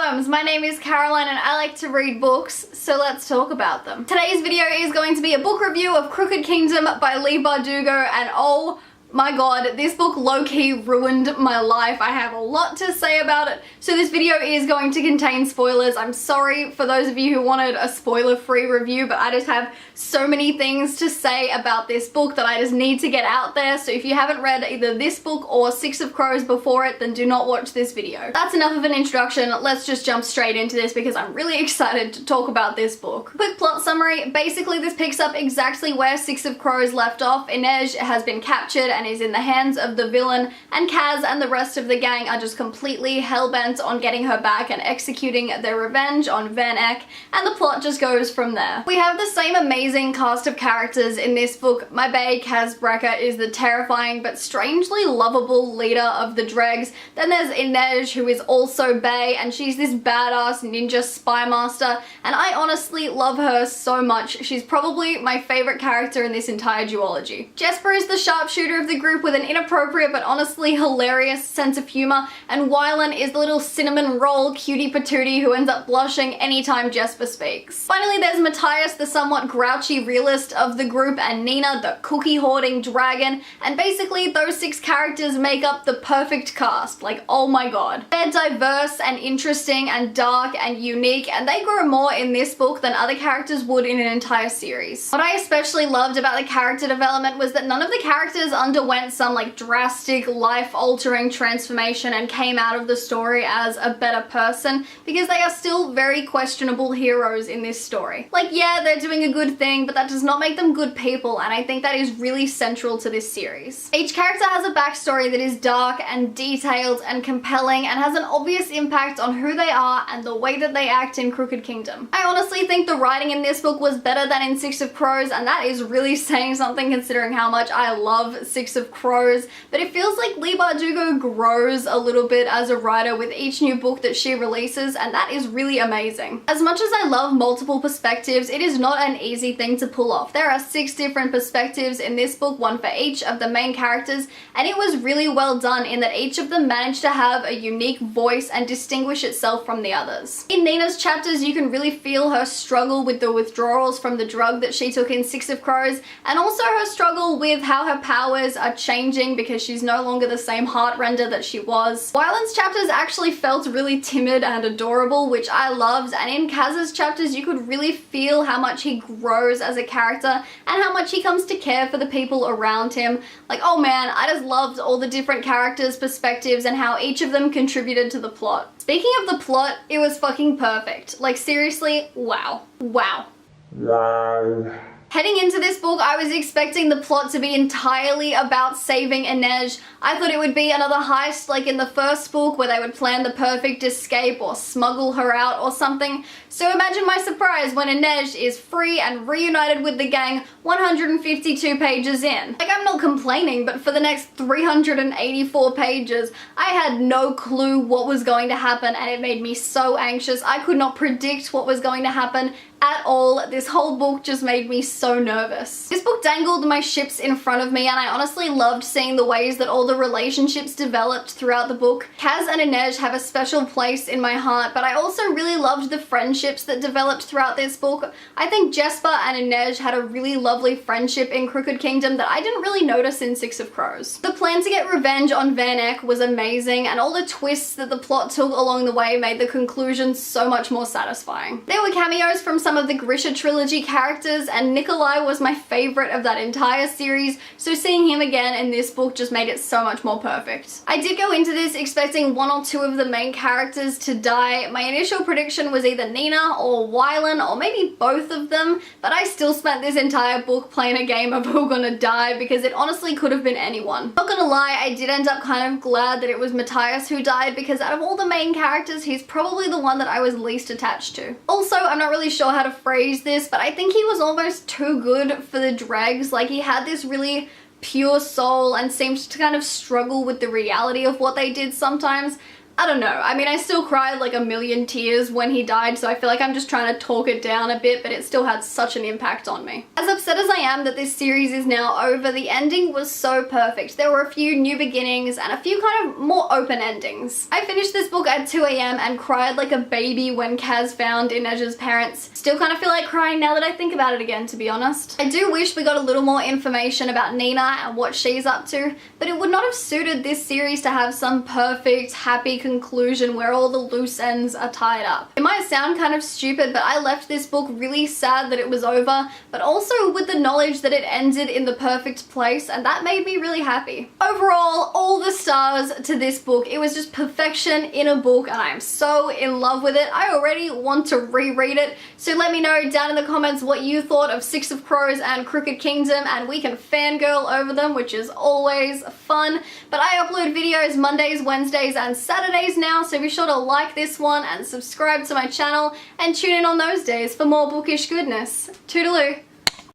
worms, my name is Caroline and I like to read books, so let's talk about them. Today's video is going to be a book review of Crooked Kingdom by Leigh Bardugo, and oh my god, this book low-key ruined my life. I have a lot to say about it, so this video is going to contain spoilers. I'm sorry for those of you who wanted a spoiler-free review, but I just have so many things to say about this book that I just need to get out there. So if you haven't read either this book or Six of Crows before it, then do not watch this video. That's enough of an introduction. Let's just jump straight into this because I'm really excited to talk about this book. Quick plot summary. Basically, this picks up exactly where Six of Crows left off. Inej has been captured and is in the hands of the villain, and Kaz and the rest of the gang are just completely hell-bent on getting her back and executing their revenge on Van Eck, and the plot just goes from there. We have the same amazing cast of characters in this book. My bae, Kaz Brekker, is the terrifying but strangely lovable leader of the Dregs. Then there's Inej, who is also bae, and she's this badass ninja spy master, and I honestly love her so much. She's probably my favorite character in this entire duology. Jesper is the sharpshooter of the group with an inappropriate but honestly hilarious sense of humor, and Wylan is the little cinnamon roll cutie patootie who ends up blushing anytime Jesper speaks. Finally, there's Matthias, the somewhat grouchy realist of the group, and Nina, the cookie hoarding dragon, and basically those six characters make up the perfect cast. Like, oh my god. They're diverse and interesting and dark and unique, and they grow more in this book than other characters would in an entire series. What I especially loved about the character development was that none of the characters underwent some like drastic life-altering transformation and came out of the story as a better person, because they are still very questionable heroes in this story. Like, yeah, they're doing a good thing, but that does not make them good people, and I think that is really central to this series. Each character has a backstory that is dark and detailed and compelling and has an obvious impact on who they are and the way that they act in Crooked Kingdom. I honestly think the writing in this book was better than in Six of Crows, and that is really saying something considering how much I love Six of Crows, but it feels like Leigh Bardugo grows a little bit as a writer with each new book that she releases, and that is really amazing. As much as I love multiple perspectives, it is not an easy thing to pull off. There are 6 different perspectives in this book, one for each of the main characters, and it was really well done in that each of them managed to have a unique voice and distinguish itself from the others. In Nina's chapters, you can really feel her struggle with the withdrawals from the drug that she took in Six of Crows, and also her struggle with how her powers are changing because she's no longer the same Heartrender that she was. Wylan's chapters actually felt really timid and adorable, which I loved, and in Kaz's chapters you could really feel how much he grows as a character and how much he comes to care for the people around him. Like, oh man, I just loved all the different characters' perspectives and how each of them contributed to the plot. Speaking of the plot, it was fucking perfect. Like, seriously, wow. Wow. Wow. Heading into this book, I was expecting the plot to be entirely about saving Inej. I thought it would be another heist like in the first book where they would plan the perfect escape or smuggle her out or something. So imagine my surprise when Inej is free and reunited with the gang 152 pages in. Like, I'm not complaining, but for the next 384 pages, I had no clue what was going to happen, and it made me so anxious. I could not predict what was going to happen at all. This whole book just made me so nervous. This book dangled my ships in front of me, and I honestly loved seeing the ways that all the relationships developed throughout the book. Kaz and Inej have a special place in my heart, but I also really loved the friendships that developed throughout this book. I think Jesper and Inej had a really lovely friendship in Crooked Kingdom that I didn't really notice in Six of Crows. The plan to get revenge on Van Eck was amazing, and all the twists that the plot took along the way made the conclusion so much more satisfying. There were cameos from some of the Grisha trilogy characters, and Nikolai was my favorite of that entire series, so seeing him again in this book just made it so much more perfect. I did go into this expecting 1 or 2 of the main characters to die. My initial prediction was either Nina or Wylan, or maybe both of them, but I still spent this entire book playing a game of who gonna die because it honestly could have been anyone. Not gonna lie, I did end up kind of glad that it was Matthias who died, because out of all the main characters, he's probably the one that I was least attached to. Also, I'm not really sure how to phrase this, but I think he was almost too good for the Dregs. Like, he had this really pure soul and seemed to kind of struggle with the reality of what they did sometimes. I don't know. I mean, I still cried like a million tears when he died, so I feel like I'm just trying to talk it down a bit, but it still had such an impact on me. As upset as I am that this series is now over, the ending was so perfect. There were a few new beginnings and a few kind of more open endings. I finished this book at 2 AM and cried like a baby when Kaz found Inej's parents. Still kind of feel like crying now that I think about it again, to be honest. I do wish we got a little more information about Nina and what she's up to, but it would not have suited this series to have some perfect, happy conclusion where all the loose ends are tied up. It might sound kind of stupid, but I left this book really sad that it was over, but also with the knowledge that it ended in the perfect place, and that made me really happy. Overall, all the stars to this book. It was just perfection in a book, and I am so in love with it. I already want to reread it, so let me know down in the comments what you thought of Six of Crows and Crooked Kingdom, and we can fangirl over them, which is always fun. But I upload videos Mondays, Wednesdays, and Saturdays now, so be sure to like this one and subscribe to my channel and tune in on those days for more bookish goodness. Toodaloo!